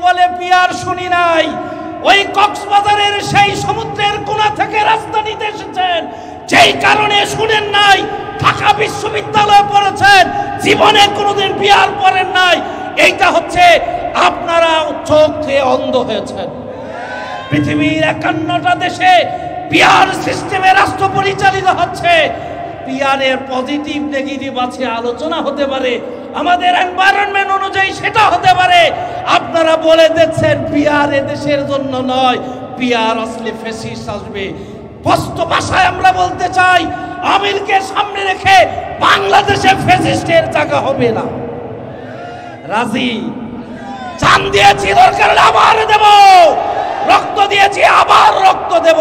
বলে পিয়ার শুনি নাই। ওই কক্সবাজারের সেই সমুদ্রের কোণা থেকে রাস্তা নিতে এসেছেন, যেই কারণে শুনেন নাই ঢাকা বিশ্ববিদ্যালয়ে পড়েছেন, জীবনে কোনোদিন পিয়ার পড়েন নাই। এইটা হচ্ছে আপনারা চোখ থেকে অন্ধ হয়েছেন। পৃথিবীর 51টা দেশে পিয়ার সিস্টেমে রাষ্ট্র পরিচালিত হচ্ছে। পিয়ারের পজিটিভ নেগেটিভ আছে, আলোচনা হতে পারে, আমাদের এনভায়রনমেন্ট অনুযায়ী সেটা হতে পারে। আপনারা বলে দিচ্ছেন পিয়ার এদেশের জন্য নয়, পিয়ার আসলে ফ্যাসিস্ট আসবে। স্পষ্ট ভাষায় আমরা বলতে চাই, আমিরকে সামনে রেখে বাংলাদেশে ফ্যাসিস্টের জায়গা হবে না। রাজি? জান দিয়েছি, দরকার আবার দেব, রক্ত দিয়েছি আবার রক্ত দেব।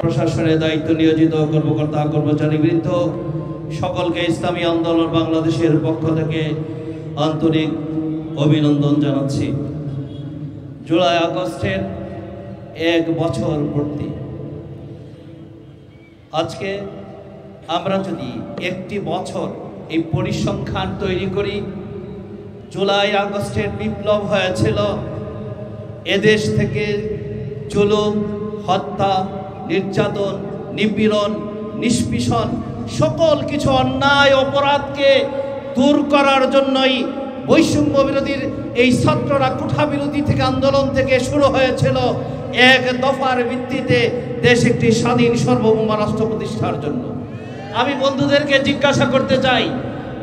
প্রশাসনের দায়িত্ব নিয়োজিত কর্মকর্তা কর্মচারীবৃন্দ সকলকে ইসলামী আন্দোলন বাংলাদেশের পক্ষ থেকে আন্তরিক অভিনন্দন জানাচ্ছি। জুলাই আগস্টের 1 বছর পূর্তি। আজকে আমরা যদি একটি বছর এই পরিসংখ্যান তৈরি করি, জুলাই আগস্টের বিপ্লব হয়েছিল, এদেশ থেকে জুলুম, হত্যা, নির্যাতন, নিপীড়ন, নিষ্পেষণ সকল কিছু অন্যায় অপরাধকে দূর করার জন্যই বৈষম্য বিরোধীর এই ছাত্ররা কোঠা বিরোধী থেকে আন্দোলন থেকে শুরু হয়েছিল। 1 দফার ভিত্তিতে দেশ একটি স্বাধীন সার্বভৌম রাষ্ট্র প্রতিষ্ঠার জন্য। আমি বন্ধুদেরকে জিজ্ঞাসা করতে চাই,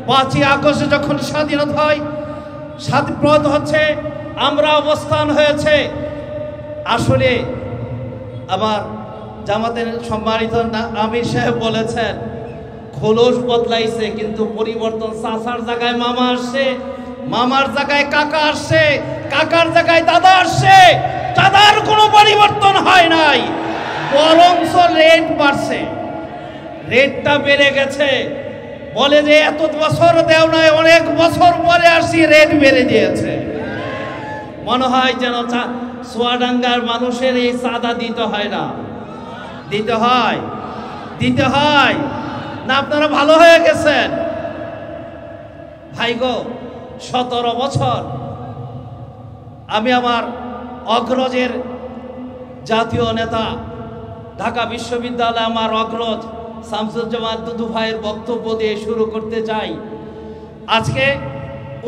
5ই আগস্ট যখন স্বাধীনতা হয়, স্বাধীনতা হচ্ছে, আমরা অবস্থান হয়েছে, আসলে আমার জামাতের সম্মানিত আমির সাহেব বলেছেন খোলস বদলাইছে কিন্তু পরিবর্তন, চাচার জায়গায় মামা আসছে, মামার জায়গায় কাকা আসছে, কাকার জায়গায় দাদা আসছে, দাদার কোনো পরিবর্তন হয় নাই, বরঞ্চ রেট বাড়ছে, রেটটা বেড়ে গেছে। বলে যে এত বছর দেও নাই, অনেক বছর পরে আসি, রেট বেড়ে দিয়েছে। মনে হয় যেন চুয়াডাঙ্গার মানুষের এই চাঁদা দিতে হয় না, দিতে হয়, দিতে হয় না। আপনারা ভালো হয়ে গেছেন ভাই গো। 17 বছর আমি আমার অগ্রজের জাতীয় নেতা, ঢাকা বিশ্ববিদ্যালয়ে আমার অগ্রজ শামসুজ্জামান দুদু ভাইয়ের বক্তব্য দিয়ে শুরু করতে চাই। আজকে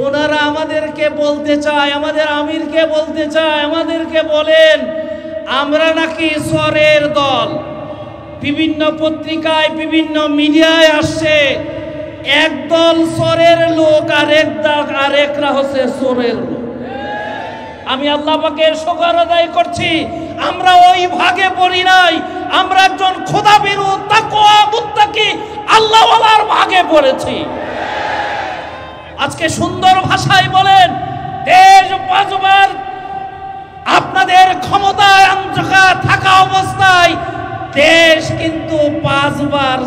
ওনারা আমাদেরকে বলতে চায়, আমাদের আমিরকে বলতে চায়, আমাদেরকে বলেন আমরা নাকি চোরের দল। বিভিন্ন পত্রিকায় বিভিন্ন মিডিয়ায় আসছে একদল চোরের লোক, আরেকরা হচ্ছে চোরের লোক। আমি আল্লাহ পাকের শুকর আদায় করছি, আমরা ওই ভাগে পড়ি নাই, আমরা একজন খোদাভীরু তাকওয়া মুত্তাকি আল্লাহওয়ালার ভাগে পড়েছি। আজকে সুন্দর ভাষায় বলেন দেশ 5 বার আপনাদের ক্ষমতায় থাকা অবস্থায় দেশ কিন্তু 5 বার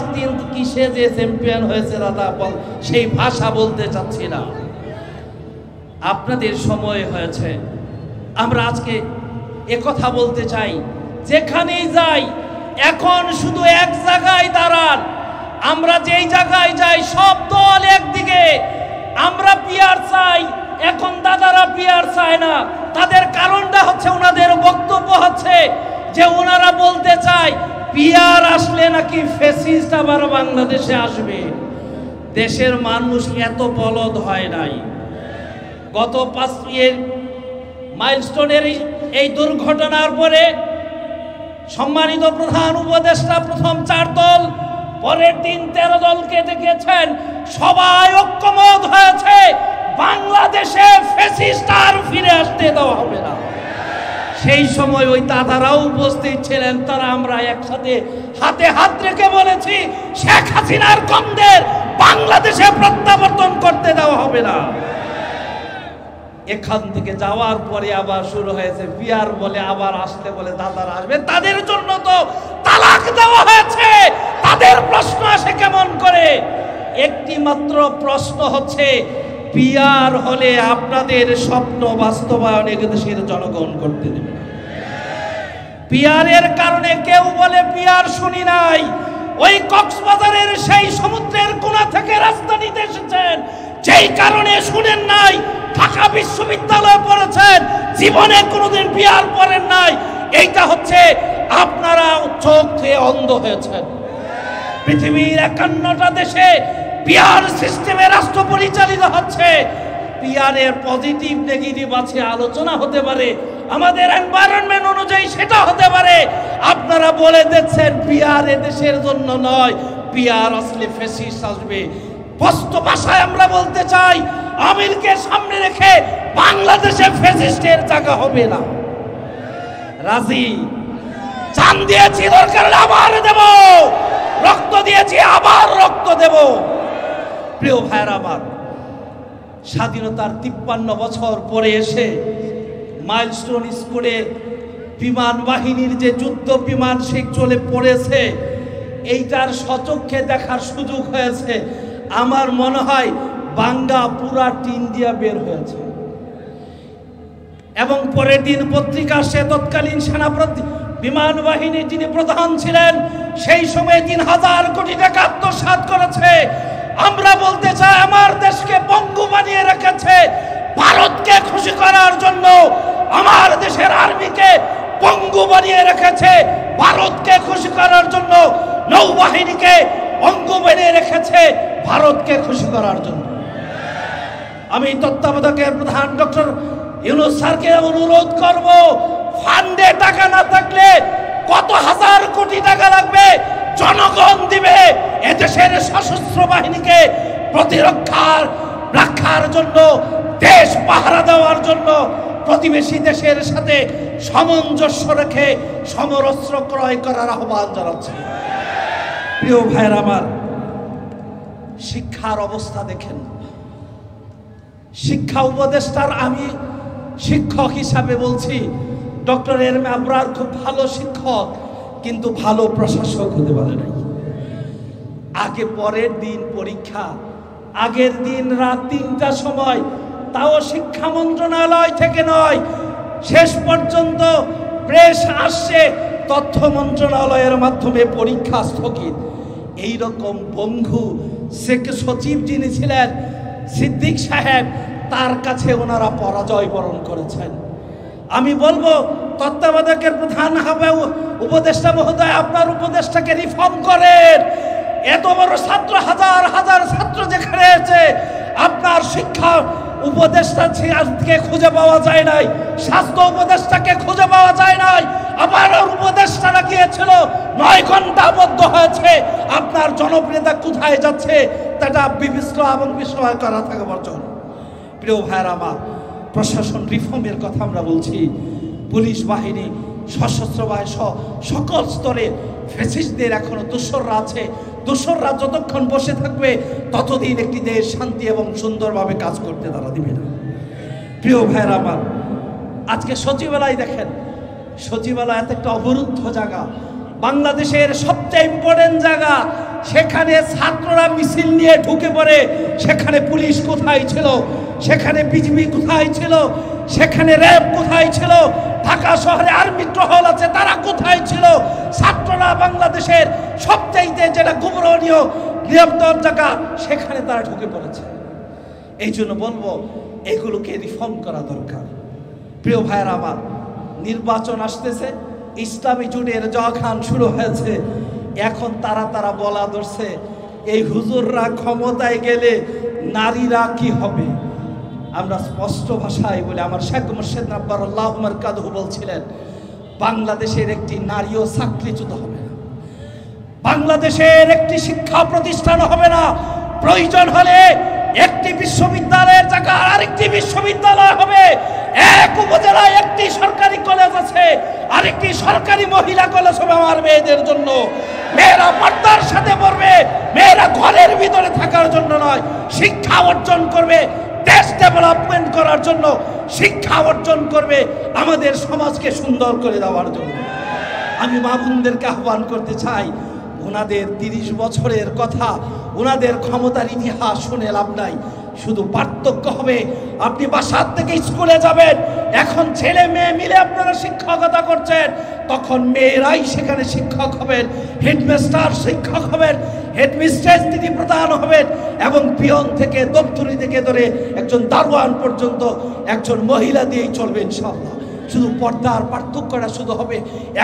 কিসে যে চ্যাম্পিয়ন হয়েছে দাদা, সেই ভাষা বলতে চাচ্ছি না। আপনাদের সময় হয়েছে। আমরা আজকে একথা বলতে চাই, যেখানেই যাই এখন শুধু এক জায়গায় দাঁড়ান। আমরা যেই জায়গায় যাই সব দল একদিকে, আমরা পিয়ার চাই, এখন দাদারা পিয়ার চায় না। তাদের কারণটা হচ্ছে, ওনাদের বক্তব্য হচ্ছে যে ওনারা বলতে চায় পিয়ার আসলে নাকি ফ্যাসিস্ট আবার বাংলাদেশে আসবে। দেশের মানুষ এত বলদ হয় নাই। গত 5 মাইলস্টোনের এই দুর্ঘটনার পরে সম্মানিত প্রধান উপদেষ্টা প্রথম 4 দল, পরের দিন 13 দলকে দেখেছেন, সবাই ঐক্যমত হয়েছে বাংলাদেশে ফ্যাসিস্ট আর ফিরে আসতে দেওয়া হবে না। সেই সময় ওই দাদারাও উপস্থিত ছিলেন, তারা আমরা একসাথে হাতে হাত রেখে বলেছি শেখ হাসিনার গন্ধের বাংলাদেশে প্রত্যাবর্তন করতে দেওয়া হবে না। এখান থেকে যাওয়ার পরে আবার শুরু হয়েছে পিয়ার বলে, আবার আসতে বলে দাদারা আসবে, তাদের জন্য তো তালাক দেওয়া হয়েছে, তাদের প্রশ্ন আসে কেমন করে? একটি মাত্র প্রশ্ন হচ্ছে, পিয়ার হলে আপনাদের স্বপ্ন বাস্তবায়ন এদেশের জনগণ করতে দেবে না। পিয়ারের কারণে কেউ বলে পিয়ার শুনি নাই, ওই কক্সবাজারের সেই সমুদ্রের কোণা থেকে রাস্তা নিতে এসেছেন, যেই কারণে শুনেন নাই ঢাকা বিশ্ববিদ্যালয়ে পড়েছেন, জীবনে কোনোদিন বিয়ার পড়েন নাই। এইটা হচ্ছে আপনারা চোখ থেকে অন্ধ হয়েছেন। পৃথিবীর 51টা দেশে পিআর সিস্টেমে রাষ্ট্র পরিচালিত হচ্ছে। পিআরের পজিটিভ নেগেটিভ আছে, আলোচনা হতে পারে, আমাদের এনভায়রনমেন্ট অনুযায়ী সেটা হতে পারে। আপনারা বলে দিচ্ছেন পিআর দেশের জন্য নয়, পিআর আসলে ফ্যাসিস্ট আসবে। স্পষ্ট ভাষায় আমরা বলতে চাই, আমিরকে সামনে রেখে বাংলাদেশে ফ্যাসিস্টের জায়গা হবে না। রাজি? জান দিয়েছি, দরকার আবার দেব, রক্ত দিয়েছি আবার রক্ত দেব। প্রিয় ভাইরা আমার, স্বাধীনতার 53 বছর পরে এসে মাইলস্টোন স্কুলে বিমান বাহিনীর যে যুদ্ধ বিমান সে চলে পড়েছে, এইটার সচক্ষে দেখার সুযোগ হয়েছে। আমার মনে হয় বাঙ্গা পুরা টিন দিয়া বের হয়েছে। এবং পরের দিন পত্রিকা সে তৎকালীন বিমান বাহিনীর যিনি প্রধান ছিলেন, সেই সময় 3000 কোটি টাকা আত্মসাৎ করেছে। আমরা বলতে চাই, আমার দেশকে পঙ্গু বানিয়ে রেখেছে ভারতকে খুশি করার জন্য। আমার দেশের আর্মিকে পঙ্গু বানিয়ে রেখেছে ভারতকে খুশি করার জন্য। নৌবাহিনীকে পঙ্গু বানিয়ে রেখেছে ভারতকে খুশি করার জন্য। আমি তত্ত্বাবধায়কের প্রধান ডক্টর ইউনূস স্যারকে অনুরোধ করব, ফান্ডে টাকা না থাকলে কত হাজার কোটি টাকা লাগবে জনগণ দিবে এদেশের সশস্ত্র বাহিনীকে রক্ষার জন্য, দেশ পাহারা দেওয়ার জন্য। প্রতিবেশী দেশের সাথে সামঞ্জস্য রেখে সমরস্ত্র ক্রয় করার আহ্বান জানাচ্ছি। প্রিয় ভাইয়ের আমার, শিক্ষার অবস্থা দেখেন। শিক্ষা উপদেষ্টার, আমি শিক্ষক হিসাবে বলছি, ডক্টর এরম আবরার খুব ভালো শিক্ষক, কিন্তু ভালো প্রশাসক হতে পারে নাই। আগে পরের দিন পরীক্ষা, আগের দিন রাত 3টার সময়, তাও শিক্ষা মন্ত্রণালয় থেকে নয়, শেষ পর্যন্ত প্রেস আসছে তথ্য মন্ত্রণালয়ের মাধ্যমে পরীক্ষা স্থগিত। এইরকম বন্ধু সচিব যিনি ছিলেন সিদ্দিক সাহেব, তার কাছে ওনারা পরাজয় বরণ করেছেন। আমি বলবো, তত্ত্বাবধায়কের প্রধান হবে উপদেষ্টা মহোদয়, আপনার উপদেষ্টাকে রিফর্ম করেন। এত বড় ছাত্র, হাজার হাজার ছাত্র যেখানে আছে, আপনার শিক্ষা উপদেষ্টাকে খুঁজে পাওয়া যায় নাই, স্বাস্থ্য উপদেষ্টাকে খুঁজে পাওয়া যায় নাই। আবার উপদেষ্টারা গিয়েছিল, 9 ঘন্টা আবদ্ধ হয়েছে। আপনার জনপ্রিয়তা কোথায় যাচ্ছে তা বিবেচনা এবং বিস্ময় করা থাকে বর্জন। প্রিয় ভাইয়ের আমার, প্রশাসন রিফর্মের কথা আমরা বলছি। পুলিশ বাহিনী, সশস্ত্র বাহিনী সকল স্তরে ফ্যাসিস্টদের এখনো দোসররা আছে। দোসররা যতক্ষণ বসে থাকবে ততদিন একটি দেশ শান্তি এবং সুন্দরভাবে কাজ করতে তারা দিবে না। প্রিয় ভাইয়ের আমার, আজকে সচিবালয় দেখেন, সচিবালয় এত একটা অবরুদ্ধ জায়গা, বাংলাদেশের সবচেয়ে ইম্পর্টেন্ট জায়গা। সেখানে ছাত্ররা মিছিল নিয়ে ঢুকে পড়ে, সেখানে পুলিশ কোথায় ছিল, সেখানে বিজিবি কোথায় ছিল, সেখানে র্যাব কোথায় ছিল, ঢাকা শহরে আর্মি টহল আছে, তারা কোথায় ছিল? ছাত্ররা বাংলাদেশের সবচাইতে যেটা গুমরনীয় নিরাপত্তার জায়গা, সেখানে তারা ঢুকে পড়েছে। এই জন্য বলবো, এগুলোকে রিফর্ম করা দরকার। প্রিয় ভাইয়েরা আমার, নির্বাচন আসতেছে, ইসলামী জোটের জখান শুরু হয়েছে। এখন তারা বলা ধরছে, এই হুজুররা ক্ষমতায় গেলে নারীরা কি হবে। আমরা স্পষ্ট ভাষায় বলি, আমার শেখ মুর্শিদ আব্বারুল্লাহ মারকাদহু বলছিলেন, বাংলাদেশের একটি নারীও চাকরিচ্যুত হবে না, বাংলাদেশের একটি শিক্ষা প্রতিষ্ঠান হবে না। প্রয়োজন হলে একটি বিশ্ববিদ্যালয়ের জায়গা আরেকটি বিশ্ববিদ্যালয় হবে। এক উপজেলায় একটি সরকারি কলেজ আছে, আরেকটি সরকারি মহিলা কলেজ হবে আমার মেয়েদের জন্য। মেয়েরা পর্দার সাথে পড়বে, মেয়েরা ঘরের ভিতরে থাকার জন্য নয়, শিক্ষা অর্জন করবে, দেশ ডেভেলপমেন্ট করার জন্য শিক্ষা অর্জন করবে, আমাদের সমাজকে সুন্দর করে দেওয়ার জন্য। আমি মা বোনদেরকে আহ্বান করতে চাই, ওনাদের 30 বছরের কথা, ওনাদের ক্ষমতার ইতিহাস শুনে লাভ নাই। শুধু পার্থক্য হবে, আপনি বাসার থেকে স্কুলে যাবেন, এখন ছেলে মেয়ে মিলে আপনারা শিক্ষকতা করছেন, তখন মেয়েরাই সেখানে শিক্ষক হবেন, হেডমাস্টার শিক্ষক হবেন। হেডমিস্ট্রেস তিনি প্রধান হবেন এবং পিয়ন থেকে দপ্তরি থেকে ধরে একজন দারোয়ান পর্যন্ত একজন মহিলা দিয়েই চলবে ইনশাআল্লাহ। শুধু পর্দার পার্থক্যটা শুধু হবে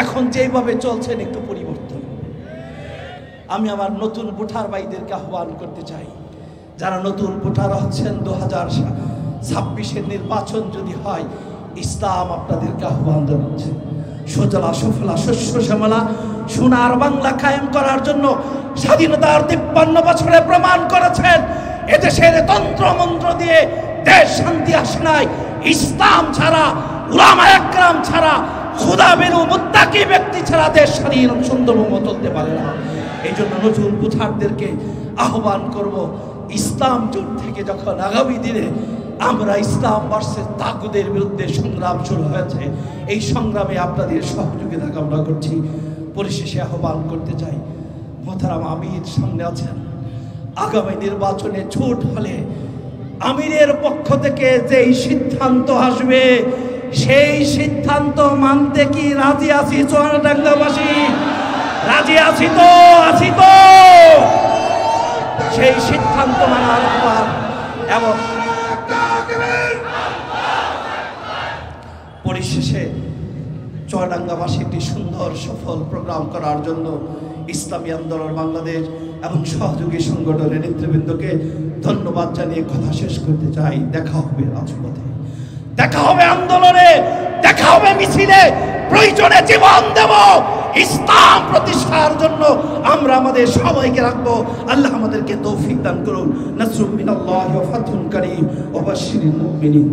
এখন যেভাবে চলছেন একটু পরিবর্তন। আমি আমার নতুন ভোটার ভাইদেরকে আহ্বান করতে চাই, যারা নতুন ভোটার হচ্ছেন 2026-এর নির্বাচন যদি হয়, ইসলাম আপনাদেরকে আহ্বান জানাচ্ছে। সুজলা সুফলা শস্য শ্যামলা সোনার বাংলা কায়েম করার জন্য স্বাধীনতার 53 বছরে প্রমাণ করেছেন এদেশের তন্ত্র মন্ত্র দিয়ে দেশ শান্তি আসে নাই। ইসলাম ছাড়া, উলামা একরাম ছাড়া, খুদা বিনু মুত্তাকি ব্যক্তি ছাড়া দেশ স্বাধীন সুন্দরভাবে চলতে পারে না। এই জন্য নতুন ভোটারদেরকে আহ্বান করব, ইসলাম জোট থেকে যখন আগামী দিনে আমরা ইসলাম বর্ষের তাগুদের বিরুদ্ধে সংগ্রাম শুরু হয়েছে, এই সংগ্রামে আপনাদের সহযোগিতা কামনা করছি। পরিশেষে আহ্বান করতে চাই, মোহতারাম আমির সামনে আছেন, আগামী নির্বাচনে ঝুট হলে আমিরের পক্ষ থেকে যেই সিদ্ধান্ত আসবে সেই সিদ্ধান্ত মানতে কি রাজি আছি চুয়াডাঙ্গাবাসী? রাজি আছি তো? আছি তো? সেই সিদ্ধান্ত মানার পর এবং পরিশেষে চুয়াডাঙ্গাবাসী একটি সুন্দর সফল প্রোগ্রাম করার জন্য ইসলামী আন্দোলন বাংলাদেশ এবং সহযোগী সংগঠনের নেতৃবৃন্দকে ধন্যবাদ জানিয়ে কথা শেষ করতে চাই। দেখা হবে রাজপথে, দেখা হবে আন্দোলনে, দেখা হবে মিছিলে, প্রয়োজনে জীবন দেব ইসলাম প্রতিষ্ঠার জন্য। আমরা আমাদের সবাইকে রাখবো। আল্লাহ আমাদেরকে তৌফিক দান করুন। নাসরুম মিনাল্লাহি ওয়া ফাতহুন কারীম ওয়া বাশশিরিল মুমিনিন।